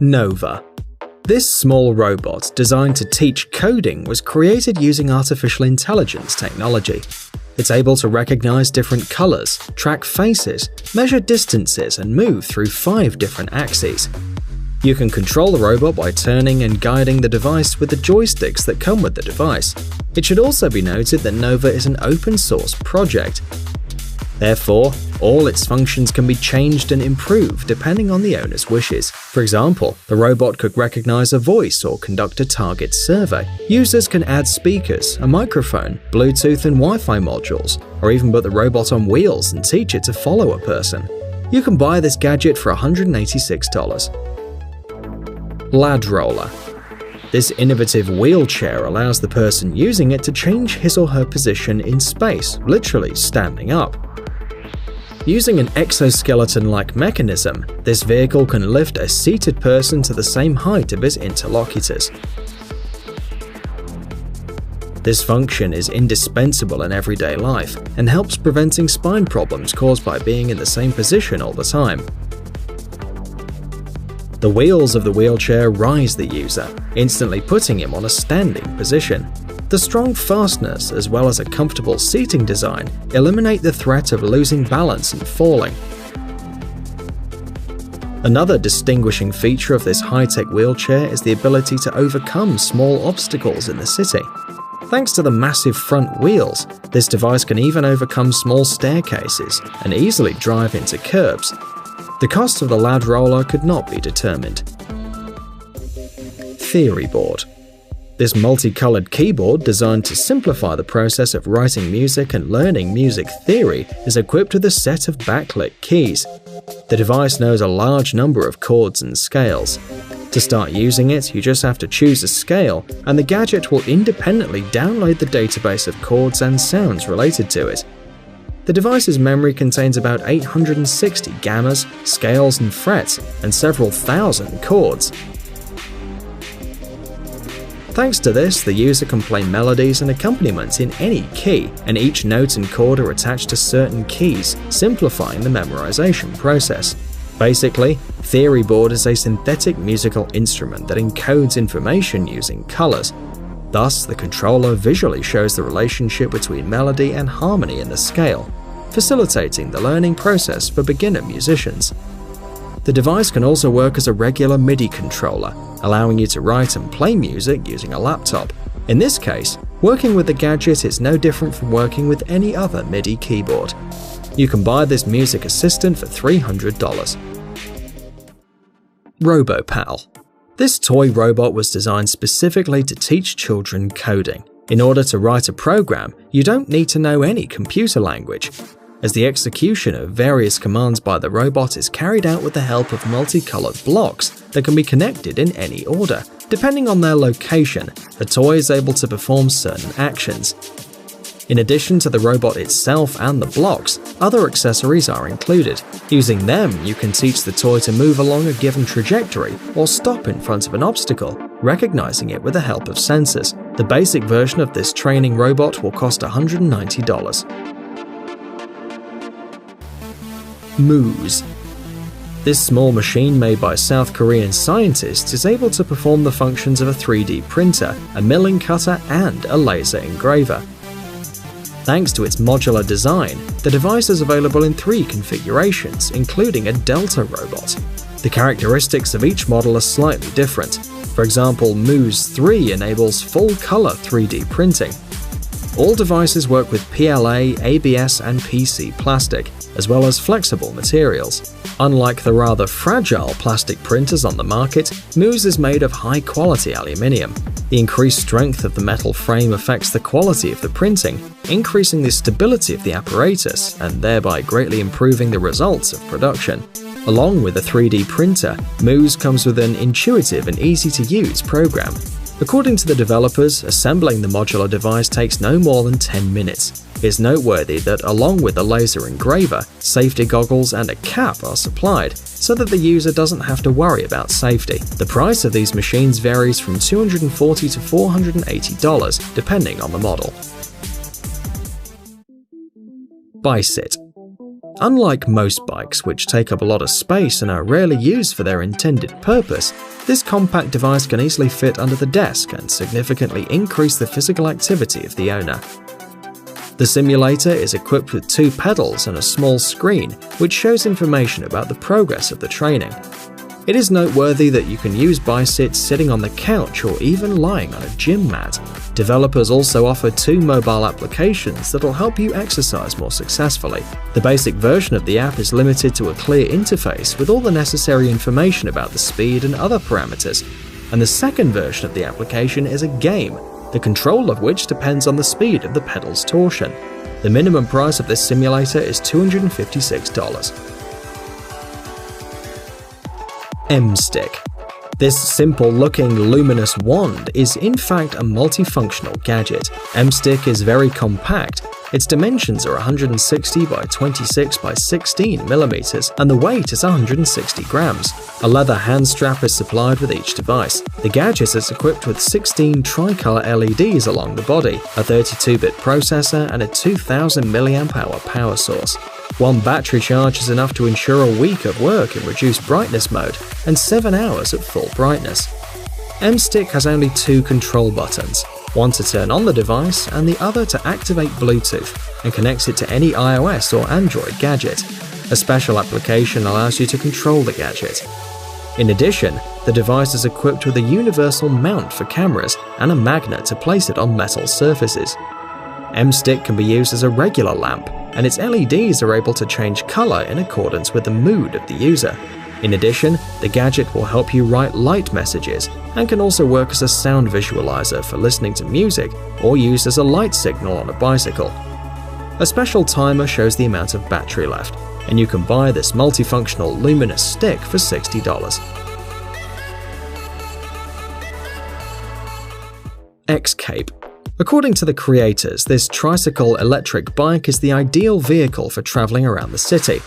Nova. This small robot, designed to teach coding, was created using artificial intelligence technology. It's able to recognize different colors, track faces, measure distances, and move through 5 different axes. You can control the robot by turning and guiding the device with the joysticks that come with the device. It should also be noted that Nova is an open-source project. Therefore, all its functions can be changed and improved depending on the owner's wishes. For example, the robot could recognize a voice or conduct a target survey. Users can add speakers, a microphone, Bluetooth and Wi-Fi modules, or even put the robot on wheels and teach it to follow a person. You can buy this gadget for $186. Laddroller. This innovative wheelchair allows the person using it to change his or her position in space, literally standing up. Using an exoskeleton-like mechanism, this vehicle can lift a seated person to the same height of his interlocutors. This function is indispensable in everyday life and helps preventing spine problems caused by being in the same position all the time. The wheels of the wheelchair rise the user, instantly putting him on a standing position. The strong fasteners, as well as a comfortable seating design, eliminate the threat of losing balance and falling. Another distinguishing feature of this high-tech wheelchair is the ability to overcome small obstacles in the city. Thanks to the massive front wheels, this device can even overcome small staircases and easily drive into curbs. The cost of the laddroller could not be determined. TheoryBoard. This multicolored keyboard, designed to simplify the process of writing music and learning music theory, is equipped with a set of backlit keys. The device knows a large number of chords and scales. To start using it, you just have to choose a scale, and the gadget will independently download the database of chords and sounds related to it. The device's memory contains about 860 gammas, scales and frets, and several thousand chords. Thanks to this, the user can play melodies and accompaniments in any key, and each note and chord are attached to certain keys, simplifying the memorization process. Basically, TheoryBoard is a synthetic musical instrument that encodes information using colors. Thus, the controller visually shows the relationship between melody and harmony in the scale, facilitating the learning process for beginner musicians. The device can also work as a regular MIDI controller, allowing you to write and play music using a laptop. In this case, working with the gadget is no different from working with any other MIDI keyboard. You can buy this music assistant for $300. ROBOPAL. This toy robot was designed specifically to teach children coding. In order to write a program, you don't need to know any computer language, as the execution of various commands by the robot is carried out with the help of multicolored blocks that can be connected in any order. Depending on their location, the toy is able to perform certain actions. In addition to the robot itself and the blocks, other accessories are included. Using them, you can teach the toy to move along a given trajectory or stop in front of an obstacle, recognizing it with the help of sensors. The basic version of this training robot will cost $190. Mooz. This small machine made by South Korean scientists is able to perform the functions of a 3D printer, a milling cutter, and a laser engraver. Thanks to its modular design, the device is available in 3 configurations, including a Delta robot. The characteristics of each model are slightly different. For example, Mooz 3 enables full-color 3D printing. All devices work with PLA, ABS, and PC plastic, as well as flexible materials. Unlike the rather fragile plastic printers on the market, Mooz is made of high-quality aluminium. The increased strength of the metal frame affects the quality of the printing, increasing the stability of the apparatus and thereby greatly improving the results of production. Along with a 3D printer, Mooz comes with an intuitive and easy-to-use program. According to the developers, assembling the modular device takes no more than 10 minutes. It's noteworthy that along with the laser engraver, safety goggles and a cap are supplied, so that the user doesn't have to worry about safety. The price of these machines varies from $240 to $480, depending on the model. Bicit. Unlike most bikes, which take up a lot of space and are rarely used for their intended purpose, this compact device can easily fit under the desk and significantly increase the physical activity of the owner. The simulator is equipped with 2 pedals and a small screen, which shows information about the progress of the training. It is noteworthy that you can use Bicit sitting on the couch or even lying on a gym mat. Developers also offer 2 mobile applications that will help you exercise more successfully. The basic version of the app is limited to a clear interface with all the necessary information about the speed and other parameters, and the second version of the application is a game, the control of which depends on the speed of the pedal's torsion. The minimum price of this simulator is $256. Mstick. This simple-looking luminous wand is in fact a multifunctional gadget. Mstick is very compact. Its dimensions are 160 by 26 by 16 millimeters, and the weight is 160 grams. A leather hand strap is supplied with each device. The gadget is equipped with 16 tricolor LEDs along the body, a 32-bit processor, and a 2000 mAh power source. One battery charge is enough to ensure a week of work in reduced brightness mode and 7 hours at full brightness. Mstick has only 2 control buttons, one to turn on the device and the other to activate Bluetooth, and connects it to any iOS or Android gadget. A special application allows you to control the gadget. In addition, the device is equipped with a universal mount for cameras and a magnet to place it on metal surfaces. Mstick can be used as a regular lamp, and its LEDs are able to change color in accordance with the mood of the user. In addition, the gadget will help you write light messages and can also work as a sound visualizer for listening to music or used as a light signal on a bicycle. A special timer shows the amount of battery left, and you can buy this multifunctional luminous stick for $60. Xcape. According to the creators, this tricycle electric bike is the ideal vehicle for traveling around the city.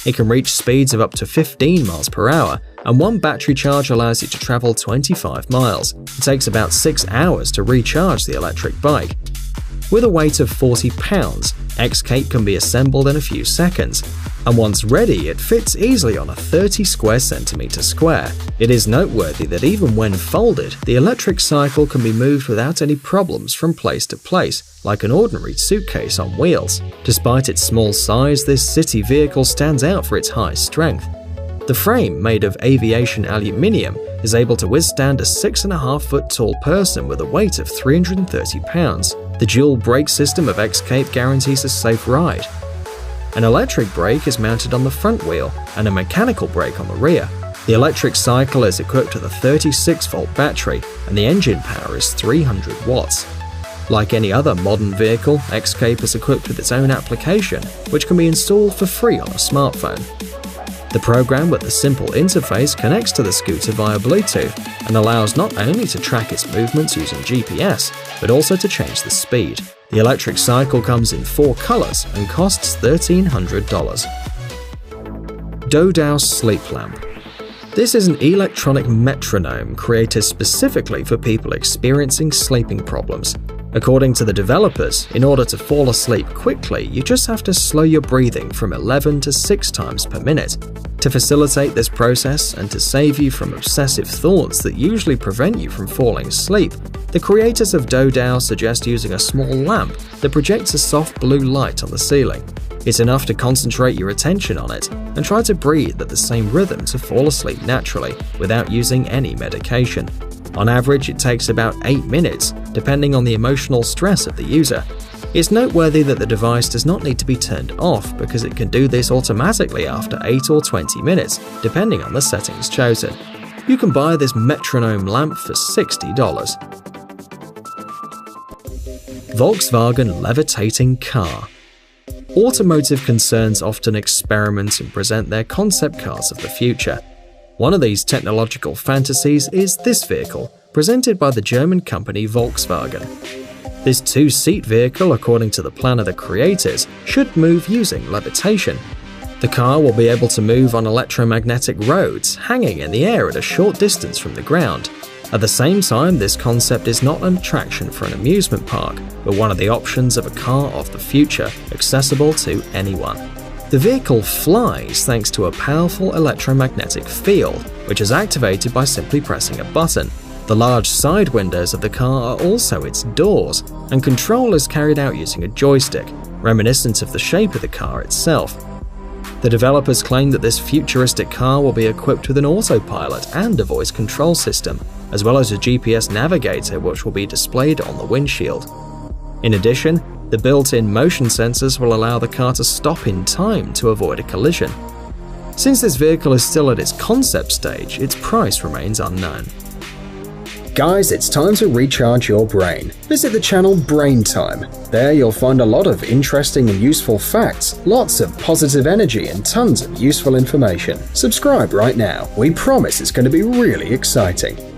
It can reach speeds of up to 15 miles per hour, and one battery charge allows you to travel 25 miles. It takes about 6 hours to recharge the electric bike. With a weight of 40 pounds, Xcape can be assembled in a few seconds, and once ready, it fits easily on a 30 square centimeter square. It is noteworthy that even when folded, the electric cycle can be moved without any problems from place to place, like an ordinary suitcase on wheels. Despite its small size, this city vehicle stands out for its high strength. The frame, made of aviation aluminium, is able to withstand a 6.5-foot tall person with a weight of 330 pounds. The dual brake system of Xcape guarantees a safe ride. An electric brake is mounted on the front wheel and a mechanical brake on the rear. The electric cycle is equipped with a 36-volt battery, and the engine power is 300 watts. Like any other modern vehicle, Xcape is equipped with its own application, which can be installed for free on a smartphone. The program with a simple interface connects to the scooter via Bluetooth and allows not only to track its movements using GPS, but also to change the speed. The electric cycle comes in 4 colors and costs $1,300. Dodow Sleep Lamp. This is an electronic metronome created specifically for people experiencing sleeping problems. According to the developers, in order to fall asleep quickly, you just have to slow your breathing from 11 to 6 times per minute. To facilitate this process and to save you from obsessive thoughts that usually prevent you from falling asleep, the creators of Dodow suggest using a small lamp that projects a soft blue light on the ceiling. It's enough to concentrate your attention on it and try to breathe at the same rhythm to fall asleep naturally without using any medication. On average, it takes about 8 minutes, depending on the emotional stress of the user. It's noteworthy that the device does not need to be turned off because it can do this automatically after 8 or 20 minutes, depending on the settings chosen. You can buy this metronome lamp for $60. Volkswagen levitating car. Automotive concerns often experiment and present their concept cars of the future. One of these technological fantasies is this vehicle, presented by the German company Volkswagen. This 2-seat vehicle, according to the plan of the creators, should move using levitation. The car will be able to move on electromagnetic roads, hanging in the air at a short distance from the ground. At the same time, this concept is not an attraction for an amusement park, but one of the options of a car of the future, accessible to anyone. The vehicle flies thanks to a powerful electromagnetic field, which is activated by simply pressing a button. The large side windows of the car are also its doors, and control is carried out using a joystick, reminiscent of the shape of the car itself. The developers claim that this futuristic car will be equipped with an autopilot and a voice control system, as well as a GPS navigator which will be displayed on the windshield. In addition, the built-in motion sensors will allow the car to stop in time to avoid a collision. Since this vehicle is still at its concept stage, its price remains unknown. Guys, it's time to recharge your brain. Visit the channel Brain Time. There you'll find a lot of interesting and useful facts, lots of positive energy and tons of useful information. Subscribe right now. We promise it's going to be really exciting.